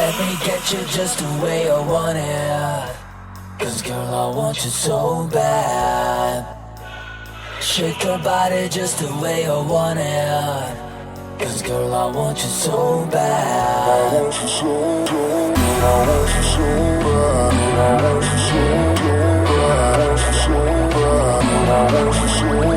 Let me get you just the way I want it. 'Cause girl, I want you so bad. Shake your body just the way I want it. 'Cause girl, I want you so bad. I want you so bad. I want you so bad. I want you so bad. I want you so bad. I want you so bad.